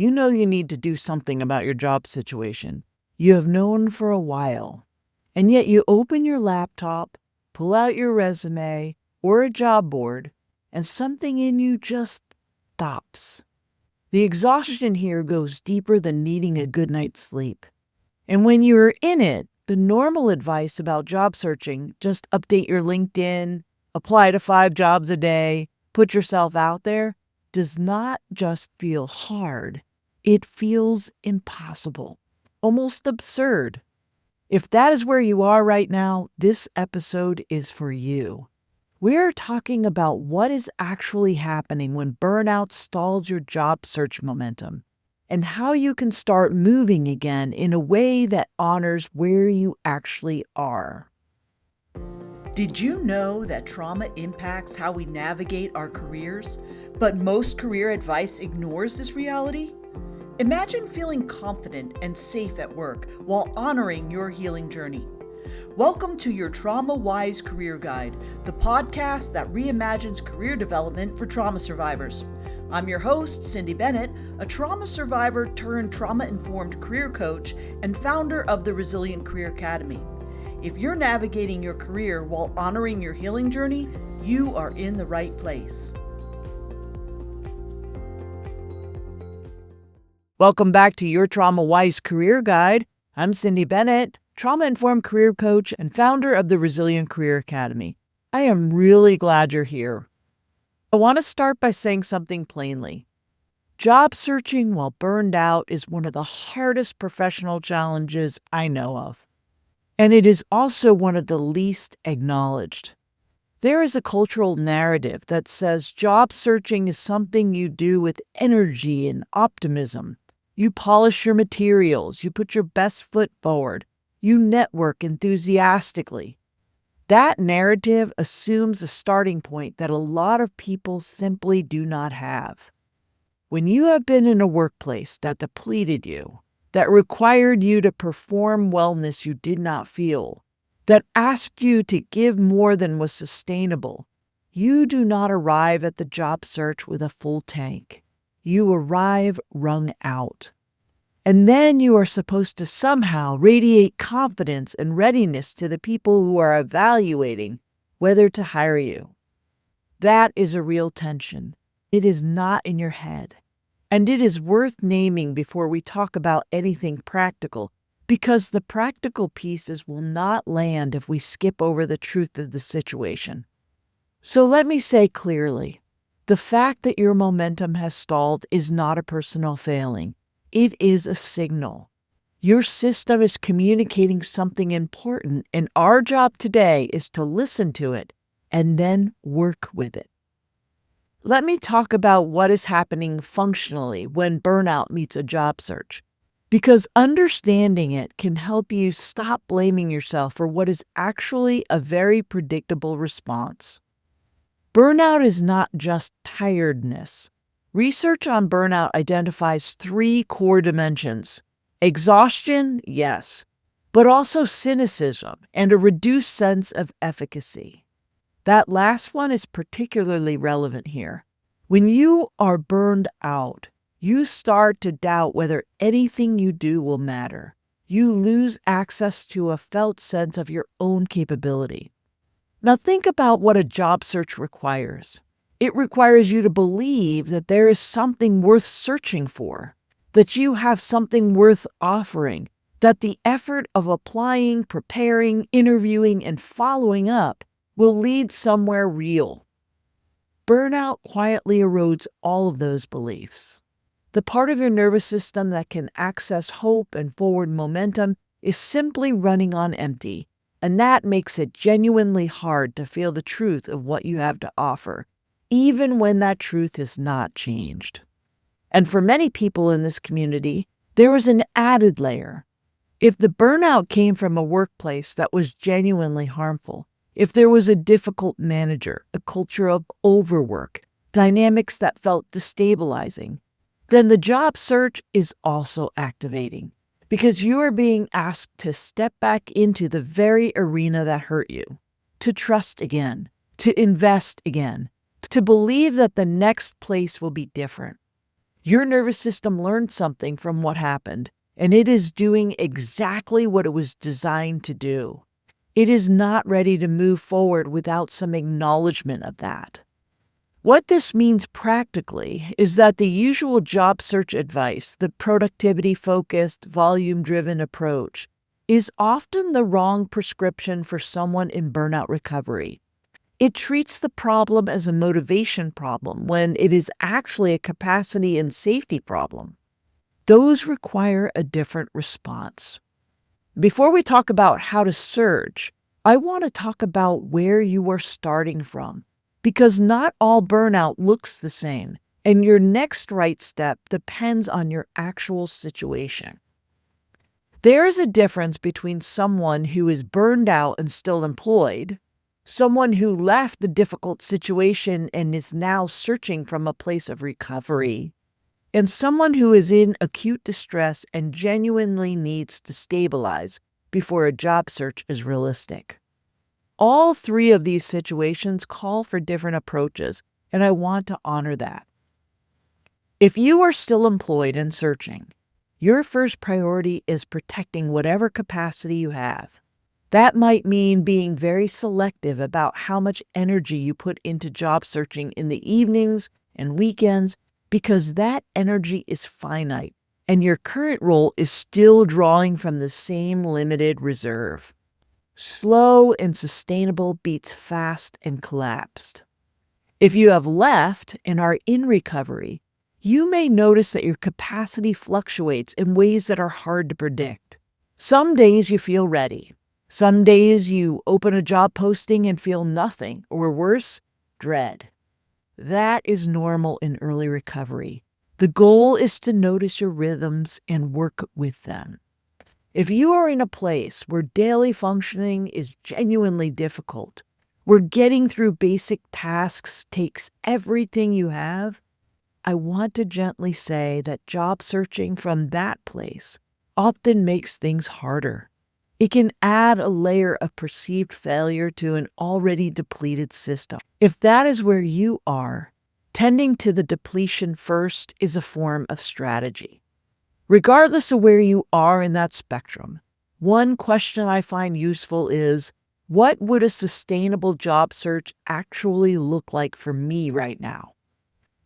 You know you need to do something about your job situation. You have known for a while. And yet you open your laptop, pull out your resume or a job board, and something in you just stops. The exhaustion here goes deeper than needing a good night's sleep. And when you're in it, the normal advice about job searching, just update your LinkedIn, apply to 5 jobs a day, put yourself out there, does not just feel hard. It feels impossible, almost absurd. If that is where you are right now, this episode is for you. We're talking about what is actually happening when burnout stalls your job search momentum and how you can start moving again in a way that honors where you actually are. Did you know that trauma impacts how we navigate our careers, but most career advice ignores this reality? Imagine feeling confident and safe at work while honoring your healing journey. Welcome to your Trauma-Wise Career Guide, the podcast that reimagines career development for trauma survivors. I'm your host, Cyndi Bennett, a trauma survivor turned trauma-informed career coach and founder of the Resilient Career Academy. If you're navigating your career while honoring your healing journey, you are in the right place. Welcome back to your Trauma-Wise Career Guide. I'm Cyndi Bennett, trauma-informed career coach and founder of the Resilient Career Academy. I am really glad you're here. I want to start by saying something plainly. Job searching while burned out is one of the hardest professional challenges I know of. And it is also one of the least acknowledged. There is a cultural narrative that says job searching is something you do with energy and optimism. You polish your materials, you put your best foot forward, you network enthusiastically. That narrative assumes a starting point that a lot of people simply do not have. When you have been in a workplace that depleted you, that required you to perform wellness you did not feel, that asked you to give more than was sustainable, you do not arrive at the job search with a full tank. You arrive wrung out. And then you are supposed to somehow radiate confidence and readiness to the people who are evaluating whether to hire you. That is a real tension. It is not in your head. And it is worth naming before we talk about anything practical, because the practical pieces will not land if we skip over the truth of the situation. So let me say clearly, the fact that your momentum has stalled is not a personal failing. It is a signal. Your system is communicating something important, and our job today is to listen to it and then work with it. Let me talk about what is happening functionally when burnout meets a job search, because understanding it can help you stop blaming yourself for what is actually a very predictable response. Burnout is not just tiredness. Research on burnout identifies 3 core dimensions. Exhaustion, yes, but also cynicism and a reduced sense of efficacy. That last one is particularly relevant here. When you are burned out, you start to doubt whether anything you do will matter. You lose access to a felt sense of your own capability. Now think about what a job search requires. It requires you to believe that there is something worth searching for, that you have something worth offering, that the effort of applying, preparing, interviewing, and following up will lead somewhere real. Burnout quietly erodes all of those beliefs. The part of your nervous system that can access hope and forward momentum is simply running on empty, and that makes it genuinely hard to feel the truth of what you have to offer, even when that truth is not changed. And for many people in this community, there is an added layer. If the burnout came from a workplace that was genuinely harmful, if there was a difficult manager, a culture of overwork, dynamics that felt destabilizing, then the job search is also activating, because you are being asked to step back into the very arena that hurt you, to trust again, to invest again, to believe that the next place will be different. Your nervous system learned something from what happened, and it is doing exactly what it was designed to do. It is not ready to move forward without some acknowledgement of that. What this means practically is that the usual job search advice, the productivity-focused, volume-driven approach, is often the wrong prescription for someone in burnout recovery. It treats the problem as a motivation problem when it is actually a capacity and safety problem. Those require a different response. Before we talk about how to surge, I want to talk about where you are starting from, because not all burnout looks the same, and your next right step depends on your actual situation. There is a difference between someone who is burned out and still employed, someone who left the difficult situation and is now searching from a place of recovery, and someone who is in acute distress and genuinely needs to stabilize before a job search is realistic. All three of these situations call for different approaches, and I want to honor that. If you are still employed and searching, your first priority is protecting whatever capacity you have. That might mean being very selective about how much energy you put into job searching in the evenings and weekends, because that energy is finite, and your current role is still drawing from the same limited reserve. Slow and sustainable beats fast and collapsed. If you have left and are in recovery, you may notice that your capacity fluctuates in ways that are hard to predict. Some days you feel ready. Some days you open a job posting and feel nothing, or worse, dread. That is normal in early recovery. The goal is to notice your rhythms and work with them. If you are in a place where daily functioning is genuinely difficult, where getting through basic tasks takes everything you have, I want to gently say that job searching from that place often makes things harder. It can add a layer of perceived failure to an already depleted system. If that is where you are, tending to the depletion first is a form of strategy. Regardless of where you are in that spectrum, one question I find useful is, what would a sustainable job search actually look like for me right now?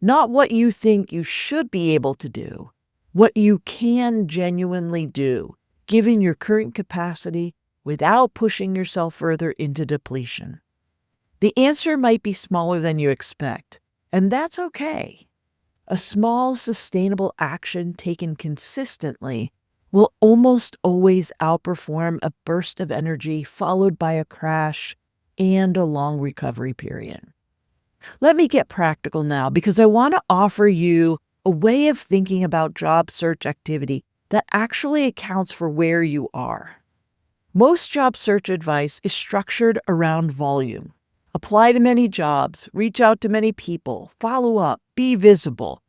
Not what you think you should be able to do, what you can genuinely do, given your current capacity, without pushing yourself further into depletion. The answer might be smaller than you expect, and that's okay. A small, sustainable action taken consistently will almost always outperform a burst of energy followed by a crash and a long recovery period. Let me get practical now, because I want to offer you a way of thinking about job search activity that actually accounts for where you are. Most job search advice is structured around volume. Apply to many jobs, reach out to many people, follow up, be visible.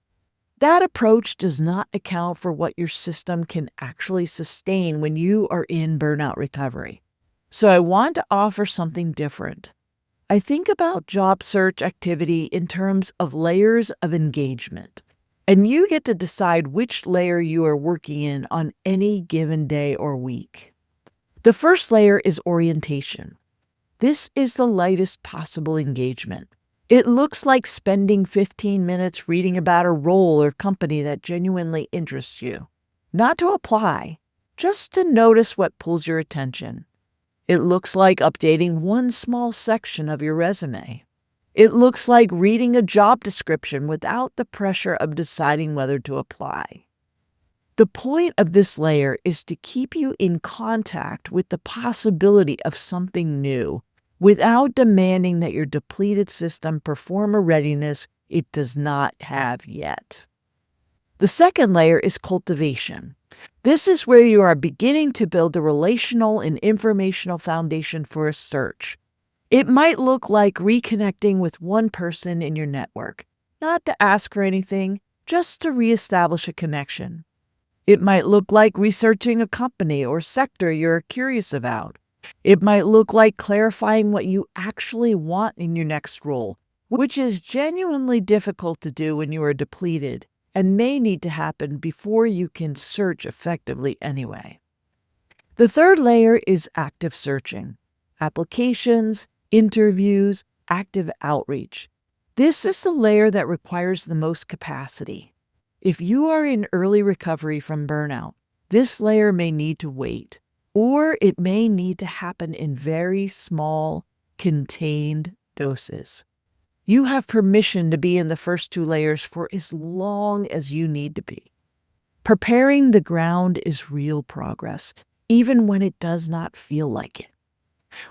That approach does not account for what your system can actually sustain when you are in burnout recovery. So I want to offer something different. I think about job search activity in terms of layers of engagement. And you get to decide which layer you are working in on any given day or week. The first layer is orientation. This is the lightest possible engagement. It looks like spending 15 minutes reading about a role or company that genuinely interests you. Not to apply, just to notice what pulls your attention. It looks like updating one small section of your resume. It looks like reading a job description without the pressure of deciding whether to apply. The point of this layer is to keep you in contact with the possibility of something new without demanding that your depleted system perform a readiness it does not have yet. The second layer is cultivation. This is where you are beginning to build a relational and informational foundation for a search. It might look like reconnecting with one person in your network, not to ask for anything, just to reestablish a connection. It might look like researching a company or sector you're curious about. It might look like clarifying what you actually want in your next role, which is genuinely difficult to do when you are depleted, and may need to happen before you can search effectively anyway. The third layer is active searching. Applications, interviews, active outreach. This is the layer that requires the most capacity. If you are in early recovery from burnout, this layer may need to wait, or it may need to happen in very small, contained doses. You have permission to be in the first two layers for as long as you need to be. Preparing the ground is real progress, even when it does not feel like it.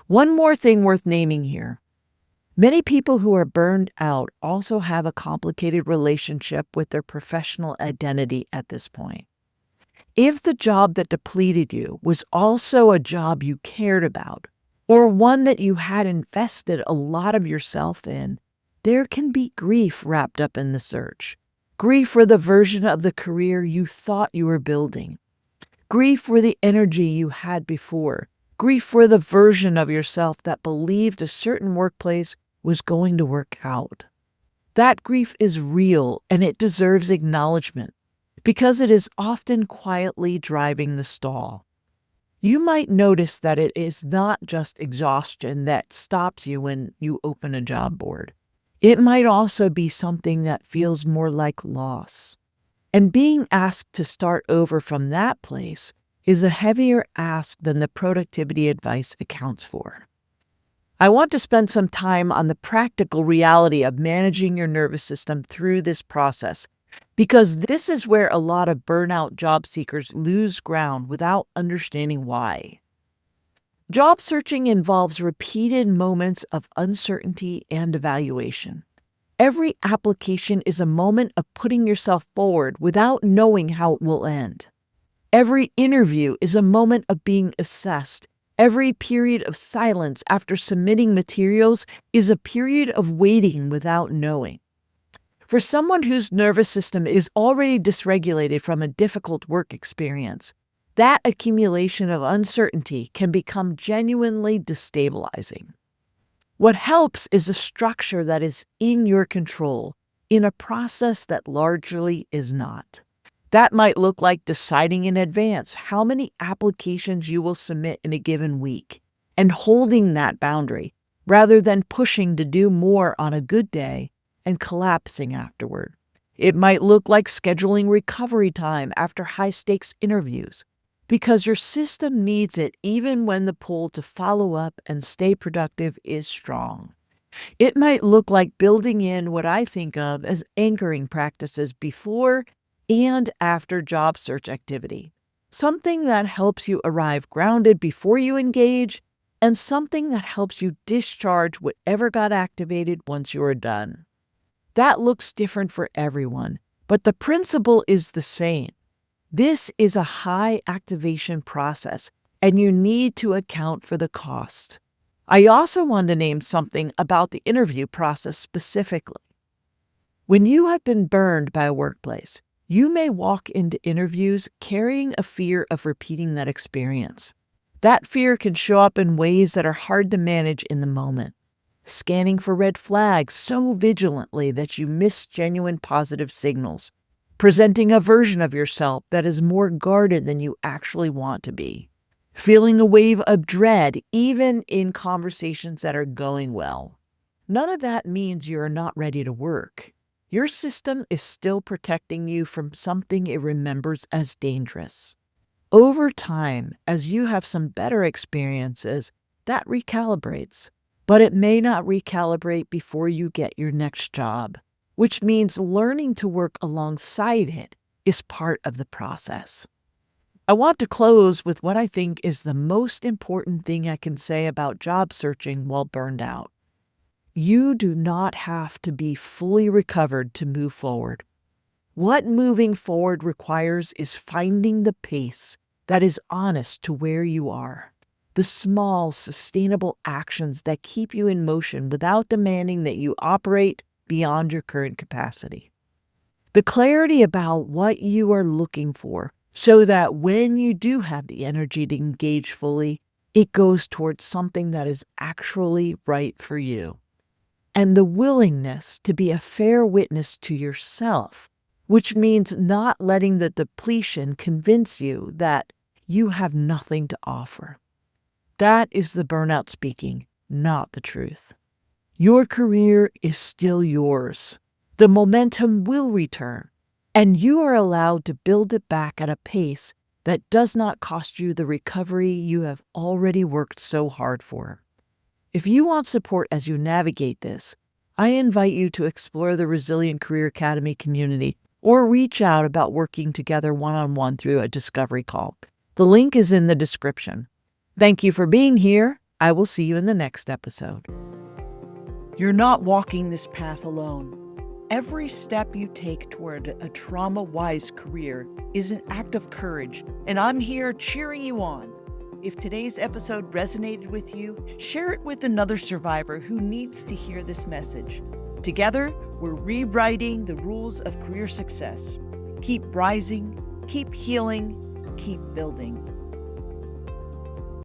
One more thing worth naming here. Many people who are burned out also have a complicated relationship with their professional identity at this point. If the job that depleted you was also a job you cared about, or one that you had invested a lot of yourself in, there can be grief wrapped up in the search. Grief for the version of the career you thought you were building. Grief for the energy you had before. Grief for the version of yourself that believed a certain workplace was going to work out. That grief is real and it deserves acknowledgement because it is often quietly driving the stall. You might notice that it is not just exhaustion that stops you when you open a job board. It might also be something that feels more like loss. And being asked to start over from that place is a heavier ask than the productivity advice accounts for. I want to spend some time on the practical reality of managing your nervous system through this process, because this is where a lot of burnout job seekers lose ground without understanding why. Job searching involves repeated moments of uncertainty and evaluation. Every application is a moment of putting yourself forward without knowing how it will end. Every interview is a moment of being assessed. Every period of silence after submitting materials is a period of waiting without knowing. For someone whose nervous system is already dysregulated from a difficult work experience, that accumulation of uncertainty can become genuinely destabilizing. What helps is a structure that is in your control, in a process that largely is not. That might look like deciding in advance how many applications you will submit in a given week and holding that boundary rather than pushing to do more on a good day and collapsing afterward. It might look like scheduling recovery time after high-stakes interviews because your system needs it even when the pull to follow up and stay productive is strong. It might look like building in what I think of as anchoring practices before and after job search activity. Something that helps you arrive grounded before you engage, and something that helps you discharge whatever got activated once you are done. That looks different for everyone, but the principle is the same. This is a high activation process, and you need to account for the cost. I also want to name something about the interview process specifically. When you have been burned by a workplace, you may walk into interviews carrying a fear of repeating that experience. That fear can show up in ways that are hard to manage in the moment. Scanning for red flags so vigilantly that you miss genuine positive signals. Presenting a version of yourself that is more guarded than you actually want to be. Feeling a wave of dread even in conversations that are going well. None of that means you are not ready to work. Your system is still protecting you from something it remembers as dangerous. Over time, as you have some better experiences, that recalibrates. But it may not recalibrate before you get your next job, which means learning to work alongside it is part of the process. I want to close with what I think is the most important thing I can say about job searching while burned out. You do not have to be fully recovered to move forward. What moving forward requires is finding the pace that is honest to where you are. The small, sustainable actions that keep you in motion without demanding that you operate beyond your current capacity. The clarity about what you are looking for so that when you do have the energy to engage fully, it goes towards something that is actually right for you. And the willingness to be a fair witness to yourself which means not letting the depletion convince you that you have nothing to offer. That is the burnout speaking, not the truth. Your career is still yours. The momentum will return, and you are allowed to build it back at a pace that does not cost you the recovery you have already worked so hard for. If you want support as you navigate this, I invite you to explore the Resilient Career Academy community or reach out about working together one-on-one through a discovery call. The link is in the description. Thank you for being here. I will see you in the next episode. You're not walking this path alone. Every step you take toward a trauma-wise career is an act of courage, and I'm here cheering you on. If today's episode resonated with you, share it with another survivor who needs to hear this message. Together, we're rewriting the rules of career success. Keep rising, keep healing, keep building.